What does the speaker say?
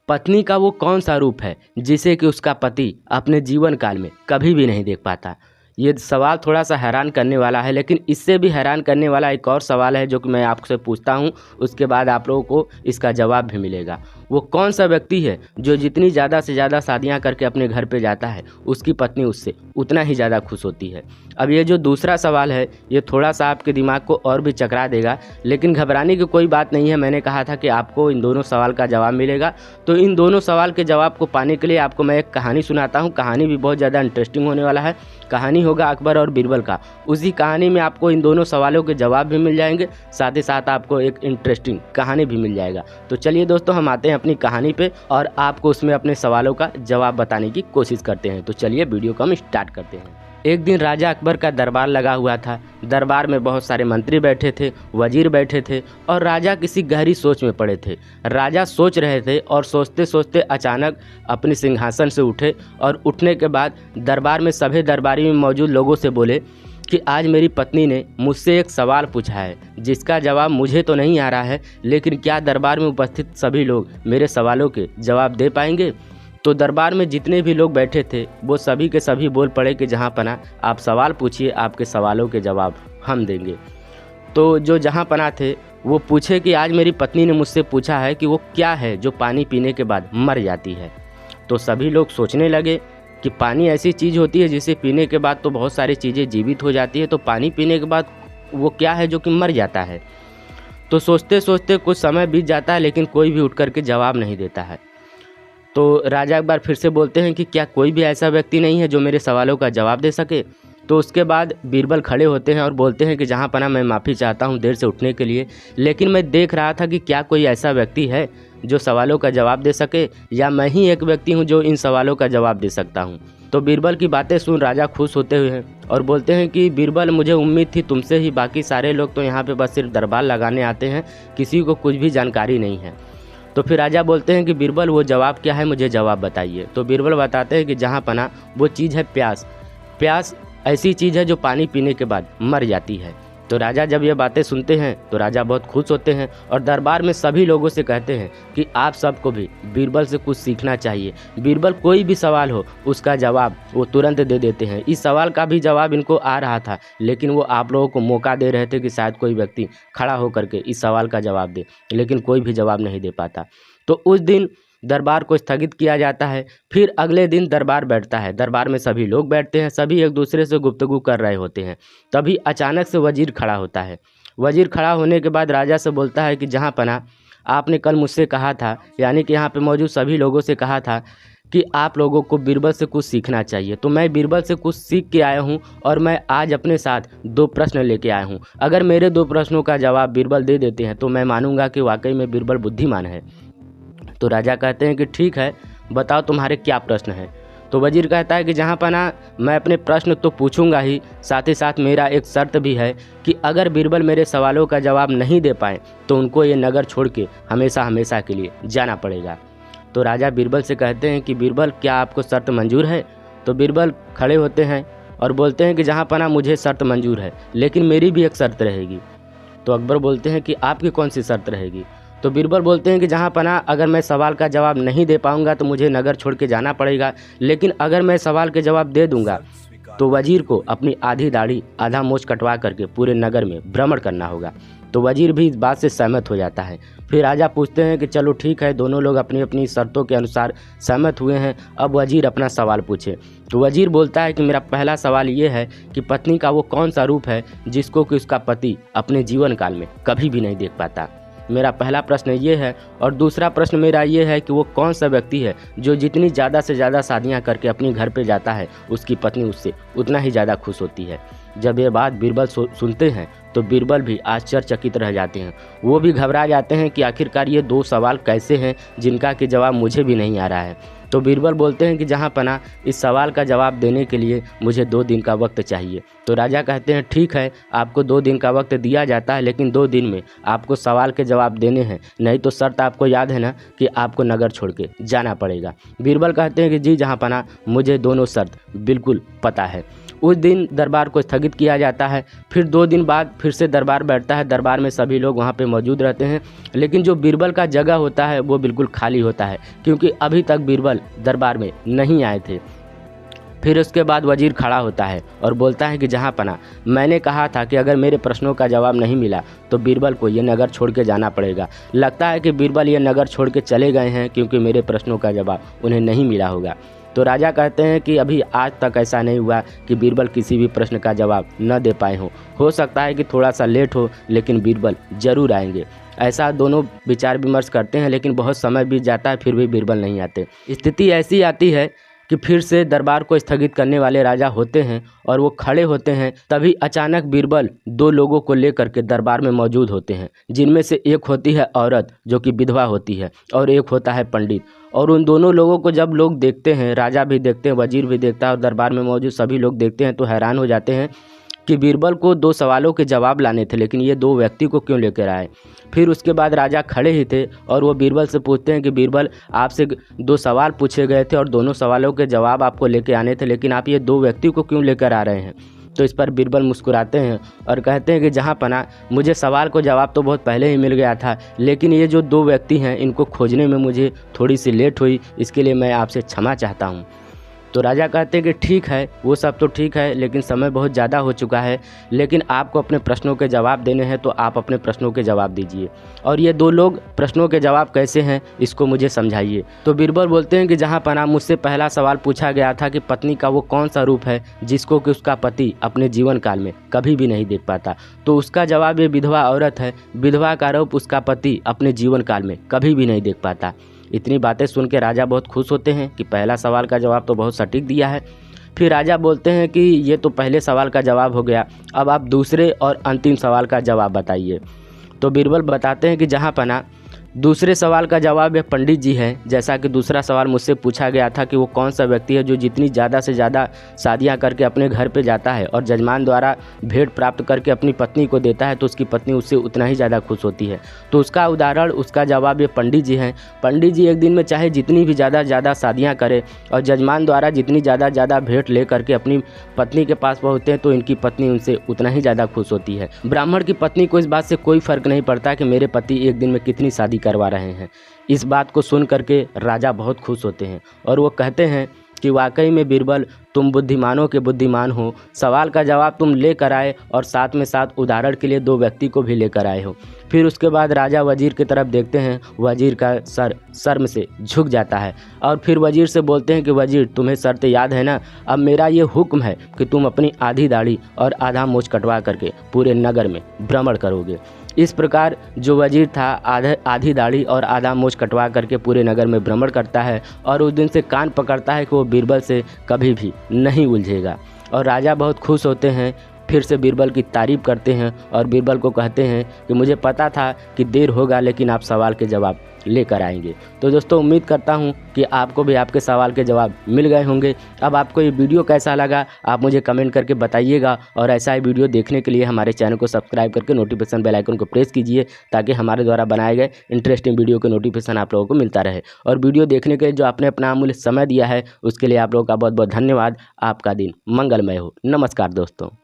पत्नी का वो कौन सा रूप है जिसे कि उसका पति अपने जीवन काल में कभी भी नहीं देख पाता। ये सवाल थोड़ा सा हैरान करने वाला है, लेकिन इससे भी हैरान करने वाला एक और सवाल है जो कि मैं आपसे पूछता हूँ, उसके बाद आप लोगों को इसका जवाब भी मिलेगा। वो कौन सा व्यक्ति है जो जितनी ज़्यादा से ज़्यादा शादियाँ करके अपने घर पे जाता है उसकी पत्नी उससे उतना ही ज़्यादा खुश होती है। अब ये जो दूसरा सवाल है ये थोड़ा सा आपके दिमाग को और भी चकरा देगा, लेकिन घबराने की कोई बात नहीं है। मैंने कहा था कि आपको इन दोनों सवाल का जवाब मिलेगा, तो इन दोनों सवाल के जवाब को पाने के लिए आपको मैं एक कहानी सुनाता हूँ। कहानी भी बहुत ज़्यादा इंटरेस्टिंग होने वाला है। कहानी होगा अकबर और बीरबल का। उसी कहानी में आपको इन दोनों सवालों के जवाब भी मिल जाएंगे, साथ ही साथ आपको एक इंटरेस्टिंग कहानी भी मिल जाएगा। तो चलिए दोस्तों, हम आते हैं अपनी कहानी पे और आपको उसमें अपने सवालों का जवाब बताने की कोशिश करते हैं। तो चलिए वीडियो को हम स्टार्ट करते हैं। एक दिन राजा अकबर का दरबार लगा हुआ था। दरबार में बहुत सारे मंत्री बैठे थे, वजीर बैठे थे और राजा किसी गहरी सोच में पड़े थे। राजा सोच रहे थे और सोचते सोचते अचानक अपने सिंहासन से उठे और उठने के बाद दरबार में सभी दरबारी में मौजूद लोगों से बोले कि आज मेरी पत्नी ने मुझसे एक सवाल पूछा है जिसका जवाब मुझे तो नहीं आ रहा है, लेकिन क्या दरबार में उपस्थित सभी लोग मेरे सवालों के जवाब दे पाएंगे? तो दरबार में जितने भी लोग बैठे थे वो सभी के सभी बोल पड़े कि जहाँ पना आप सवाल पूछिए, आपके सवालों के जवाब हम देंगे। तो जो जहाँ पना थे वो पूछे कि आज मेरी पत्नी ने मुझसे पूछा है कि वो क्या है जो पानी पीने के बाद मर जाती है। तो सभी लोग सोचने लगे कि पानी ऐसी चीज़ होती है जिसे पीने के बाद तो बहुत सारी चीज़ें जीवित हो जाती है, तो पानी पीने के बाद वो क्या है जो कि मर जाता है। तो सोचते सोचते कुछ समय बीत जाता है, लेकिन कोई भी उठ करके जवाब नहीं देता है। तो राजा एक बार फिर से बोलते हैं कि क्या कोई भी ऐसा व्यक्ति नहीं है जो मेरे सवालों का जवाब दे सके। तो उसके बाद बीरबल खड़े होते हैं और बोलते हैं कि जहाँ पना मैं माफ़ी चाहता हूँ देर से उठने के लिए, लेकिन मैं देख रहा था कि क्या कोई ऐसा व्यक्ति है जो सवालों का जवाब दे सके, या मैं ही एक व्यक्ति हूँ जो इन सवालों का जवाब दे सकता हूँ। तो बीरबल की बातें सुन राजा खुश होते हुए हैं और बोलते हैं कि बीरबल, मुझे उम्मीद थी तुमसे ही, बाकी सारे लोग तो यहाँ पे बस सिर्फ दरबार लगाने आते हैं, किसी को कुछ भी जानकारी नहीं है। तो फिर राजा बोलते हैं कि बीरबल वो जवाब क्या है, मुझे जवाब बताइए। तो बीरबल बताते हैं कि जहाँ पना वो चीज़ है प्यास। प्यास ऐसी चीज़ है जो पानी पीने के बाद मर जाती है। तो राजा जब ये बातें सुनते हैं तो राजा बहुत खुश होते हैं और दरबार में सभी लोगों से कहते हैं कि आप सबको भी बीरबल से कुछ सीखना चाहिए। बीरबल कोई भी सवाल हो उसका जवाब वो तुरंत दे देते हैं। इस सवाल का भी जवाब इनको आ रहा था, लेकिन वो आप लोगों को मौका दे रहे थे कि शायद कोई व्यक्ति खड़ा होकर के इस सवाल का जवाब दे, लेकिन कोई भी जवाब नहीं दे पाता। तो उस दिन दरबार को स्थगित किया जाता है। फिर अगले दिन दरबार बैठता है। दरबार में सभी लोग बैठते हैं, सभी एक दूसरे से गुफ्तगू कर रहे होते हैं। तभी अचानक से वजीर खड़ा होता है। वजीर खड़ा होने के बाद राजा से बोलता है कि जहाँ पना आपने कल मुझसे कहा था, यानी कि यहाँ पे मौजूद सभी लोगों से कहा था कि आप लोगों को बीरबल से कुछ सीखना चाहिए। तो मैं बीरबल से कुछ सीख के आया हूँ और मैं आज अपने साथ 2 प्रश्न लेके आया हूँ। अगर मेरे 2 प्रश्नों का जवाब बीरबल दे देते हैं तो मैं मानूंगा कि वाकई में बीरबल बुद्धिमान है। तो राजा कहते हैं कि ठीक है, बताओ तुम्हारे क्या प्रश्न हैं। तो वजीर कहता है कि जहाँ पना मैं अपने प्रश्न तो पूछूंगा ही, साथ ही साथ मेरा एक शर्त भी है कि अगर बीरबल मेरे सवालों का जवाब नहीं दे पाए तो उनको ये नगर छोड़ के हमेशा हमेशा के लिए जाना पड़ेगा। तो राजा बीरबल से कहते हैं कि बीरबल, क्या आपको शर्त मंजूर है? तो बीरबल खड़े होते हैं और बोलते हैं कि जहाँ पना मुझे शर्त मंजूर है, लेकिन मेरी भी एक शर्त रहेगी। तो अकबर बोलते हैं कि आपकी कौन सी शर्त रहेगी? तो बीरबल बोलते हैं कि जहाँ पना अगर मैं सवाल का जवाब नहीं दे पाऊंगा तो मुझे नगर छोड़ के जाना पड़ेगा, लेकिन अगर मैं सवाल के जवाब दे दूंगा तो वजीर को अपनी आधी दाढ़ी आधा मूंछ कटवा करके पूरे नगर में भ्रमण करना होगा। तो वजीर भी इस बात से सहमत हो जाता है। फिर राजा पूछते हैं कि चलो ठीक है, दोनों लोग अपनी अपनी शर्तों के अनुसार सहमत हुए हैं। अब वजीर अपना सवाल पूछे। तो वजीर बोलता है कि मेरा पहला सवाल ये है कि पत्नी का वो कौन सा रूप है जिसको कि उसका पति अपने जीवन काल में कभी भी नहीं देख पाता। मेरा पहला प्रश्न ये है। और दूसरा प्रश्न मेरा ये है कि वो कौन सा व्यक्ति है जो जितनी ज़्यादा से ज़्यादा शादियाँ करके अपने घर पे जाता है उसकी पत्नी उससे उतना ही ज़्यादा खुश होती है। जब ये बात बीरबल सुनते हैं तो बीरबल भी आश्चर्यचकित रह जाते हैं। वो भी घबरा जाते हैं कि आखिरकार ये 2 सवाल कैसे हैं जिनका कि जवाब मुझे भी नहीं आ रहा है। तो बीरबल बोलते हैं कि जहाँ पना इस सवाल का जवाब देने के लिए मुझे 2 दिन का वक्त चाहिए। तो राजा कहते हैं ठीक है, आपको 2 दिन का वक्त दिया जाता है, लेकिन 2 दिन में आपको सवाल के जवाब देने हैं, नहीं तो शर्त आपको याद है ना कि आपको नगर छोड़ के जाना पड़ेगा। बीरबल कहते हैं कि जी जहाँ पना मुझे दोनों शर्त बिल्कुल पता है। उस दिन दरबार को स्थगित किया जाता है। फिर 2 दिन बाद फिर से दरबार बैठता है। दरबार में सभी लोग वहाँ पे मौजूद रहते हैं, लेकिन जो बीरबल का जगह होता है वो बिल्कुल खाली होता है, क्योंकि अभी तक बीरबल दरबार में नहीं आए थे। फिर उसके बाद वजीर खड़ा होता है और बोलता है कि जहाँपनाह, मैंने कहा था कि अगर मेरे प्रश्नों का जवाब नहीं मिला तो बीरबल को ये नगर छोड़ के जाना पड़ेगा। लगता है कि बीरबल ये नगर छोड़ के चले गए हैं, क्योंकि मेरे प्रश्नों का जवाब उन्हें नहीं मिला होगा। तो राजा कहते हैं कि अभी आज तक ऐसा नहीं हुआ कि बीरबल किसी भी प्रश्न का जवाब न दे पाए हों। हो सकता है कि थोड़ा सा लेट हो, लेकिन बीरबल ज़रूर आएंगे। ऐसा दोनों विचार विमर्श करते हैं, लेकिन बहुत समय बीत जाता है, फिर भी बीरबल नहीं आते। स्थिति ऐसी आती है कि फिर से दरबार को स्थगित करने वाले राजा होते हैं और वो खड़े होते हैं। तभी अचानक बीरबल 2 लोगों को लेकर के दरबार में मौजूद होते हैं, जिनमें से एक होती है औरत जो कि विधवा होती है और एक होता है पंडित। और उन दोनों लोगों को जब लोग देखते हैं, राजा भी देखते हैं, वजीर भी देखता है और दरबार में मौजूद सभी लोग देखते हैं, तो हैरान हो जाते हैं कि बीरबल को 2 सवालों के जवाब लाने थे, लेकिन ये 2 व्यक्ति को क्यों लेकर आए। फिर उसके बाद राजा खड़े ही थे और वो बीरबल से पूछते हैं कि बीरबल, आपसे 2 सवाल पूछे गए थे और दोनों सवालों के जवाब आपको लेकर आने थे, लेकिन आप ये 2 व्यक्ति को क्यों लेकर आ रहे हैं। तो इस पर बीरबल मुस्कुराते हैं और कहते हैं कि जहाँपनाह, मुझे सवाल को जवाब तो बहुत पहले ही मिल गया था, लेकिन ये जो 2 व्यक्ति हैं इनको खोजने में मुझे थोड़ी सी लेट हुई, इसके लिए मैं आपसे क्षमा चाहता हूँ। तो राजा कहते हैं कि ठीक है, वो सब तो ठीक है, लेकिन समय बहुत ज़्यादा हो चुका है, लेकिन आपको अपने प्रश्नों के जवाब देने हैं, तो आप अपने प्रश्नों के जवाब दीजिए। और ये 2 लोग प्रश्नों के जवाब कैसे हैं, इसको मुझे समझाइए। तो बीरबल बोलते हैं कि जहाँपनाह, मुझसे पहला सवाल पूछा गया था कि पत्नी का वो कौन सा रूप है जिसको कि उसका पति अपने जीवन काल में कभी भी नहीं देख पाता। तो उसका जवाब ये विधवा औरत है। विधवा का रूप उसका पति अपने जीवन काल में कभी भी नहीं देख पाता। इतनी बातें सुन के राजा बहुत खुश होते हैं कि पहला सवाल का जवाब तो बहुत सटीक दिया है। फिर राजा बोलते हैं कि ये तो पहले सवाल का जवाब हो गया, अब आप दूसरे और अंतिम सवाल का जवाब बताइए। तो बीरबल बताते हैं कि जहाँपनाह, दूसरे सवाल का जवाब यह पंडित जी है। जैसा कि दूसरा सवाल मुझसे पूछा गया था कि वो कौन सा व्यक्ति है जो जितनी ज़्यादा से ज़्यादा शादियां करके अपने घर पे जाता है और जजमान द्वारा भेंट प्राप्त करके अपनी पत्नी को देता है, तो उसकी पत्नी उससे उतना ही ज़्यादा खुश होती है। तो उसका उदाहरण, उसका जवाब ये पंडित जी हैं। पंडित जी एक दिन में चाहे जितनी भी ज़्यादा शादियाँ करें और जजमान द्वारा जितनी ज़्यादा भेंट ले करके अपनी पत्नी के पास पहुँचते हैं, तो इनकी पत्नी उनसे उतना ही ज़्यादा खुश होती है। ब्राह्मण की पत्नी को इस बात से कोई फ़र्क नहीं पड़ता कि मेरे पति एक दिन में कितनी शादी करवा रहे हैं। इस बात को सुन करके राजा बहुत खुश होते हैं और वो कहते हैं कि वाकई में बीरबल, तुम बुद्धिमानों के बुद्धिमान हो। सवाल का जवाब तुम लेकर आए और साथ में साथ उदाहरण के लिए 2 व्यक्ति को भी लेकर आए हो। फिर उसके बाद राजा वजीर की तरफ देखते हैं। वजीर का सर शर्म से झुक जाता है और फिर वजीर से बोलते हैं कि वजीर, तुम्हें शर्त याद है ना, अब मेरा ये हुक्म है कि तुम अपनी आधी दाढ़ी और आधा मूंछ कटवा करके पूरे नगर में भ्रमण करोगे। इस प्रकार जो वजीर था आधी दाढ़ी और आधा मूंछ कटवा करके पूरे नगर में भ्रमण करता है और उस दिन से कान पकड़ता है कि वो बीरबल से कभी भी नहीं उलझेगा। और राजा बहुत खुश होते हैं, फिर से बीरबल की तारीफ़ करते हैं और बीरबल को कहते हैं कि मुझे पता था कि देर होगा, लेकिन आप सवाल के जवाब लेकर आएंगे। तो दोस्तों, उम्मीद करता हूं कि आपको भी आपके सवाल के जवाब मिल गए होंगे। अब आपको ये वीडियो कैसा लगा आप मुझे कमेंट करके बताइएगा, और ऐसा ही वीडियो देखने के लिए हमारे चैनल को सब्सक्राइब करके नोटिफिकेशन बेल आइकन को प्रेस कीजिए, ताकि हमारे द्वारा बनाए गए इंटरेस्टिंग वीडियो के नोटिफिकेशन आप लोगों को मिलता रहे। और वीडियो देखने के लिए जो आपने अपना अमूल्य समय दिया है, उसके लिए आप लोगों का बहुत बहुत धन्यवाद। आपका दिन मंगलमय हो। नमस्कार दोस्तों।